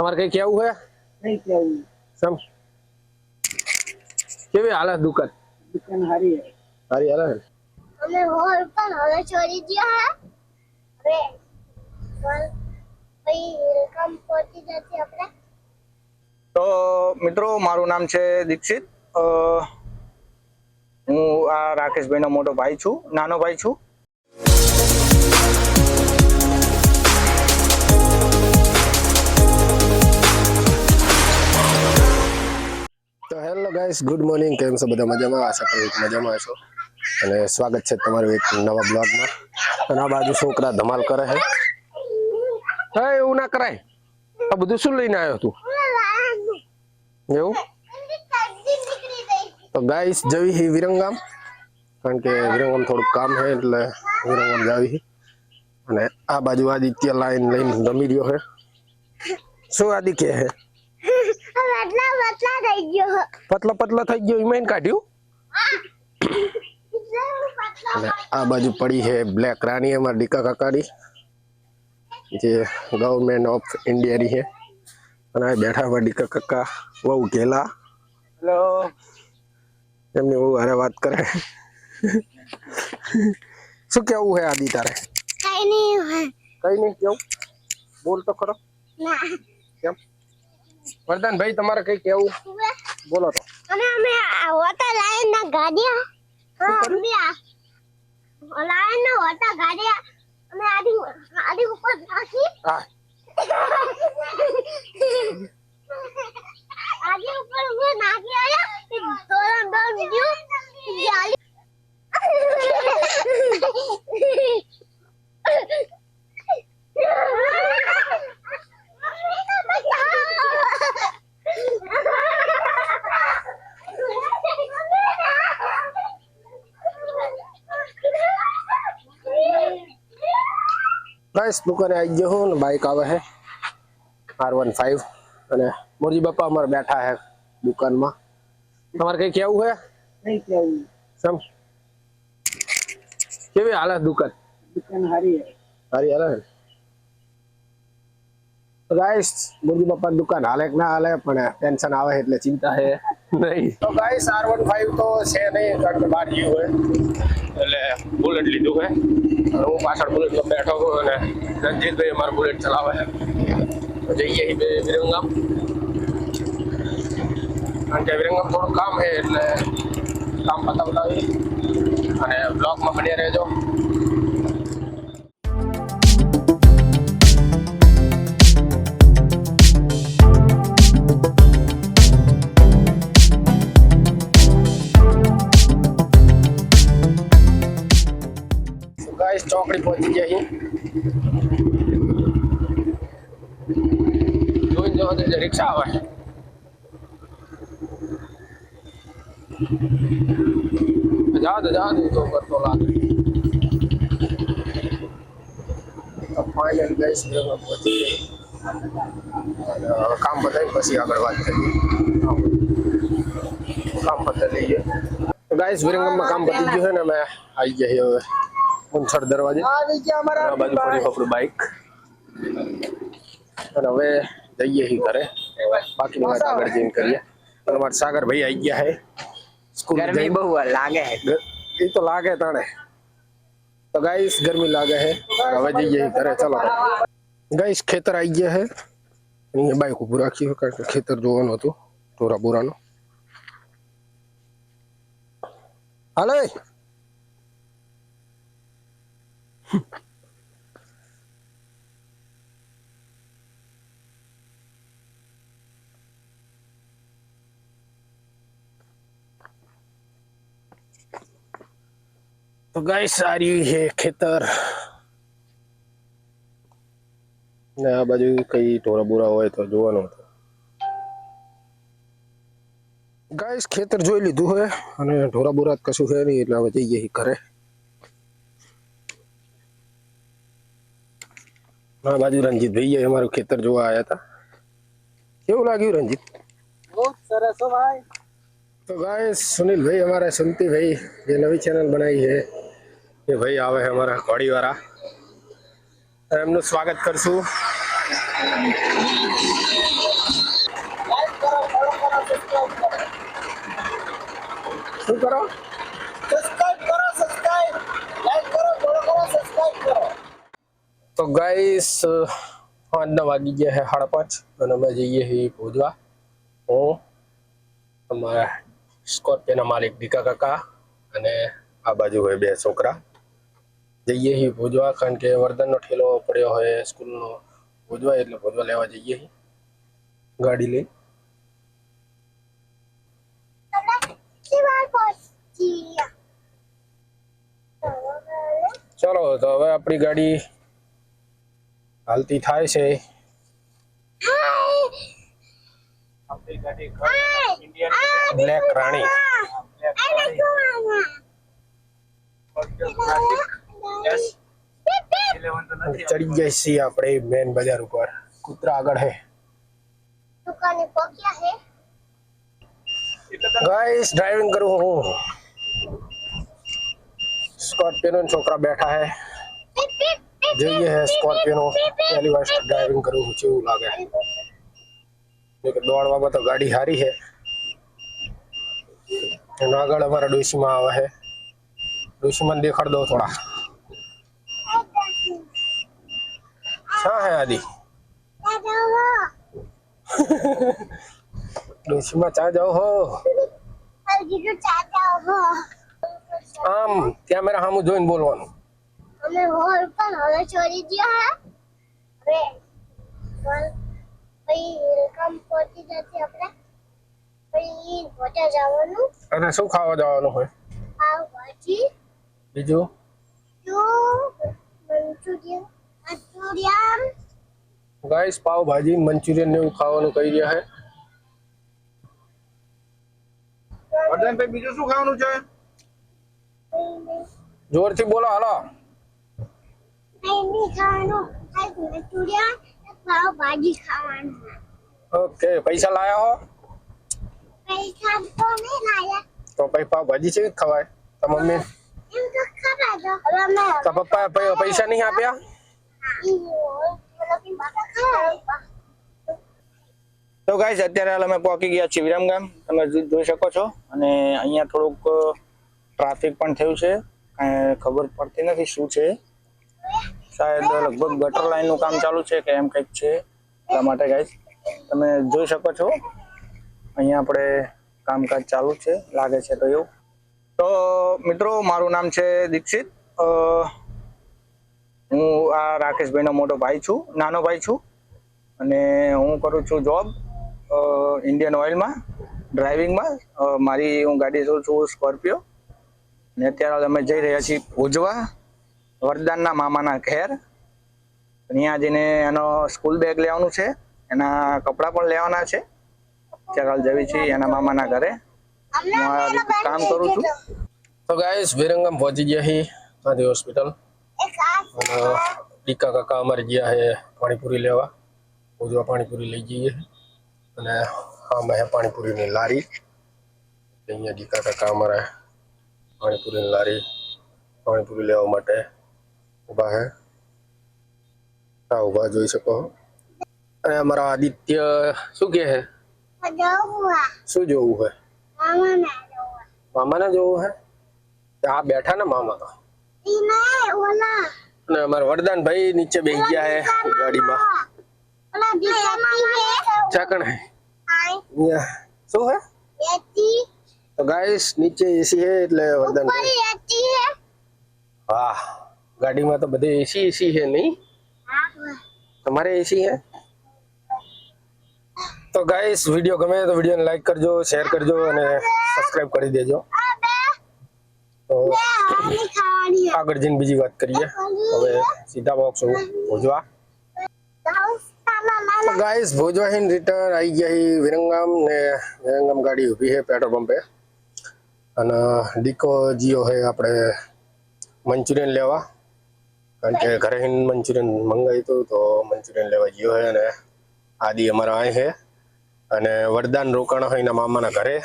તમારે કઈ કેવું હે? नहीं केवू સમ કેવી હાલત દુકાન? दुकान हारी है। સારી હાલત. અમે હોલ પણ હવે છોડી દીધા હે હવે ભાઈ કામ પહોંચી જશે આપણે। તો મિત્રો મારું નામ છે દીક્ષિત। હું આ રાકેશભાઈનો મોટો ભાઈ છું, નાનો ભાઈ છું। તો હેલો ગાઈસ, ગુડ મોર્નિંગ। કેમ છો બધા? મજામાં? આશા કરું કે મજામાં હશો અને સ્વાગત છે તમારું એક નવા બ્લોગમાં। અને આ બાજુ છોકરા ધમાલ કરે છે। હે એવું ના કરાય, આ બધું શું લઈને આવ્યો તું? એવું તો ગાઈસ જવી હી વિરંગામ, કારણ કે વિરંગામ થોડું કામ છે એટલે વિરંગામ જાવી હી। અને આ બાજુ આદિત્ય લાઈન લઈને રમી રહ્યો છે। શું આદિત્ય હે? પતલા પતલા થઈ ગયો, ઈમાઈન કાઢ્યું। અને આ બાજુ પડી છે બ્લેક રાની, અમાર ડીકા કાકાની, જે ગવર્નમેન્ટ ઓફ ઇન્ડિયા ની છે। અને આ બેઠા હોય ડીકા કાકા, વહુ ઘેલા। હેલો, એમની વહુ હારે વાત કરે। શું કેવું છે આદિ તારે? કઈ નહીં કેવું, બોલ તો ખરો। ના કેમ વરદાન ભાઈ, તમારે કઈ કેવું બોલો તો। અને અમે હોતા લાઈન ના ગાડિયા અમે લાઈન ના હોતા ગાડિયા અમે આડી ઉપર નાખી હા આડી ઉપર અમે નાખી આયા દોરા દોર વિડિયો જાલી गाइस दुकाने आई गयो हूं, बाइक आवे है R15 અને મોરજી બાપા અમાર બેઠા है दुकान में। તમારે કઈ કેવું है? नहीं केवू સમ કેવી હાલત દુકાન? दुकान हारी है। સારી હાલત। गाइस મોરજી બાપા दुकान हाले કે ના હાલે, પણ ટેન્શન આવે એટલે ચિંતા है નહીં। તો गाइस R15 તો છે નહીં, કારણ કે બહાર ગયું હોય એટલે બુલેટ લીધું है। હું પાછળ બુલેટ માં બેઠો છું અને રણજીતભાઈ અમારું બુલેટ ચલાવે છે। તો જઈએ વિરંગામ, કારણ કે વિરંગામ થોડું કામ છે એટલે કામ પતાવડાવી અને બ્લોગમાં બન્યા રહેજો। गाइस चौकड़ी पहुंची गई जो रिक्शा आवे जा दे तो करतो लागे। तो फाइनल गाइस पहुंची गई, काम बताई પછી આગળ વાત કરીએ। કામ પતા લઈએ। तो गाइस विरंगम में काम पती गયું है ને, मैं आई गई હવે मुंछड़ दरवाजे। बाजू पड़ी આપણું બાઈક અને હવે જઈએ હી ઘરે, બાકી વાત આગળ જઈને કરીએ। અને મારા સાગર ભાઈ આવી ગયા છે સ્કૂલ। ગરમી બહુ લાગે છે, એ તો લાગે તાણે। તો ગાઈસ ગરમી લાગે છે, હવે જઈએ હી ઘરે। ચલો ગાઈસ ખેતર આવી ગયા છે, અહીંયા બાઈક ઊભું રાખ્યું કારણ કે ખેતર જોવાનું હતું ઢોરા બોરાનું। હાલે तो गाइस आ रही है खेतर ने आ बाजू कई ढोरा बोरा होय तो જોવાનું હતું। गाइस खेतर જોઈ લીધું છે અને ઢોરા બોરા કશું છે નહીં એટલે હવે જઈએ ઘરે। આ બાજુ રણજીત ભાઈ અમારું ખેતર જોવા આયા હતા। કેવું લાગ્યું રણજીત? बहुत सरस हो भाई। तो गाइस सुनील भाई हमारे सुनती भाई ये नवी चैनल बनाई है, ये भाई आवे है हमारा घोड़ी वाला, एमનું સ્વાગત કરશું। શું કરો? સબસ્ક્રાઇબ કરો, સબસ્ક્રાઇબ. લાઈક કરો, ફોલો કરો, સબસ્ક્રાઇબ કરો. તો ગાઈસ 5 વાગી ગયા છે 5:30 અને અમે જઈએ છીએ ભોજવા. હું અમારા સ્કોર્પિયોના માલિક દીકા કાકા અને આ બાજુ હોય 2 છોકરા. જઈએ છીએ ભોજવા કારણ કે વર્ધનનો ઠેલો પડ્યો હોય સ્કૂલનો ભોજવા, એટલે ભોજવા લેવા જઈએ છીએ ગાડી લઈ. ચલો તો હવે આપણી ગાડી હાલતી થાય છે. બ્લેક રાણી ચડી જાય છે આપણે મેન બજાર ઉપર. કૂતરા આગળ હે. દુકાને પહોંચ્યા હે. ગાઈસ ડ્રાઇવિંગ કરું હું. સ્કોર્પિયો છોકરા બેઠા હે. જોઈએ હે સ્કોર્પિયો પહેલી વાર ડ્રાઇવિંગ કરું છું, કેવું લાગે. દોડવામાં તો ગાડી સારી છે. એનો આગળ અમારા ડોશીમાં આવે છે. ડોશીમાં દેખાડ દો થોડા. શા હે આદિ? ડોશીમાં ચા જાઓ હો. આમ કેમેરા સામું જોઈને બોલવાનું. અમે હોલ પણ હવે છોડી દીધા હે. હવે પછી વેલકમ પહોંચી જશે આપણે. પછી હોટલ જવાનું. અને શું ખાવા જવાનું હોય? પાવભાજી, બીજું મંચુરિયન. ગાઈસ પાવભાજી મંચુરિયન ને એવું ખાવાનું કહી રહ્યા છે. વર્ધનભાઈ બીજું શું ખાવાનું છે? જોરથી બોલો હાલો. મંચુરિયન, પાવભાજી ખાવાનું. ઓકે પૈસા લાયા હો પૈસા તો નહીં લાયા. તો પછી પાવભાજી છે ખવાય. તો મમ્મી એમ તો ખરા દો. હવે અમે તો પપ્પા પૈસા નહીં આપ્યા? તો ગાઈસ અત્યારે હાલ અમે પહોંચી ગયા છીએ વિરમગામ. તમે જોઈ શકો છો. અને અહીંયા થોડુંક ટ્રાફિક પણ થયું છે. કાંઈ ખબર પડતી નથી શું છે. શાયદ લગભગ ગટર લાઈનનું કામ ચાલુ છે કે એમ કંઈક છે. એટલા માટે ગાઈસ તમે જોઈ શકો છો અહીંયા આપણે કામકાજ ચાલુ છે લાગે છે તો એવું. તો મિત્રો મારું નામ છે દીક્ષિત. હું આ રાકેશભાઈનો મોટો ભાઈ છું, નાનો ભાઈ છું. અને હું કરું છું જોબ ઇન્ડિયન ઓઇલમાં ડ્રાઇવિંગમાં. હું ગાડી ચલાવું છું સ્કોર્પિયો. અને અત્યારે અમે જઈ રહ્યા છીએ ભોજવા, વરદાનના મામાના ઘેર. અહીંયા જઈને એનો સ્કૂલ બેગ લેવાનું છે, એના કપડાં પણ લેવાના છે. અત્યારે હાલ જવી છીએ એના મામાના ઘરે. હું આ રીતે કામ કરું છું. તો ગાઈસ વિરંગમ પહોંચી ગયા છીએ ગાંધી હોસ્પિટલ. અને દીકા કાકા અમારે ગયા છે પાણીપુરી લેવા. ભોજવા પાણીપુરી લઈ જઈએ. અને આમાં હે પાણીપુરીની લારી. અહીંયા દીકા કાકા અમારા પાણીપુરીની લારી પાણીપુરી લેવા માટે ઊભા છે. આ ઊભા જોઈ શકો. અને અમારા આદિત્ય શું કહે છે? શું જોવું છે? મામાને જોવું છે? આ બેઠા ને મામા તો. અને અમારા વરદાનભાઈ નીચે બેસી ગયા છે ગાડીમાં. ચાકણ હે શું હે? તો ગાઈસ નીચે એસી છે એટલે વરદાનભાઈ. વાહ ગાડીમાં તો બધે એસી છે નહીં? તમારે એસી છે? તો ગાઈસ વિડીયો ગમે તો વિડીયોને લાઈક કરજો, શેર કરજો અને સબસ્ક્રાઇબ કરી દેજો. તો આગળ જઈને બીજી વાત કરીએ. હવે સીધા બોક્સ ભોજવા. તો ગાઈસ ભોજવા હિન રિટર્ન આવી ગયા હી વિરંગામ. ને વિરંગામ ગાડી ઊભી છે પેટ્રોલ પંપે. અને દીકો જીઓ છે આપણે મંચુરિયન લેવા. કારણ કે ઘરે હિન મંચુરિયન મંગાવ્યું હતું તો મંચુરિયન લેવા જીઓ છે. અને આદિ અમારા અહીં છે. અને વરદાન રોકાણો હોય એના મામાના ઘરે.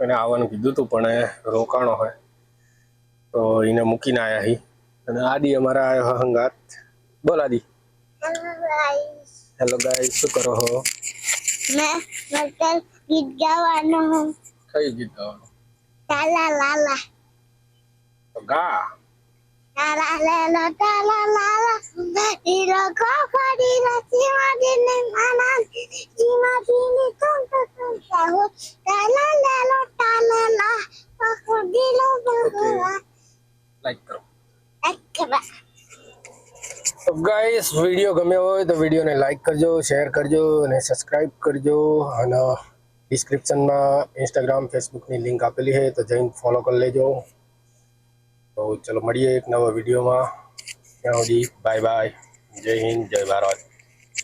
એને આવવાનું કીધું હતું પણ રોકાણો હોય તો એને મૂકીને આવ્યા હી. અને આદિ અમારા હંગાત. બોલ આદિ. ગાઈસ હેલો ગાઈસ, શું કરો છો? मैं मतलब गीत गाવાનો હું કઈ ગીત ગાવાનું? તાલા લાલા તો ગા. તાલા લાલા તાલા લાલા ઈરો કોફડી રસીમાં દિને માના જીમા જીની તંત હો તાલા લાલા તાલા લા કોફડી લો બગવા લાઈક કરો. એકબા તો ગાઈસ, વિડીયો ગમ્યો હોય તો વિડીયોને લાઈક કરજો, શેર કરજો અને સબસ્ક્રાઇબ કરજો. અને ડિસ્ક્રિપ્શનમાં ઇન્સ્ટાગ્રામ, ફેસબુકની લિંક આપેલી છે તો જઈને ફોલો કરી લેજો. તો ચલો મળીએ એક નવા વિડીયોમાં. ત્યાં સુધી બાય બાય. જય હિન્દ, જય ભારત.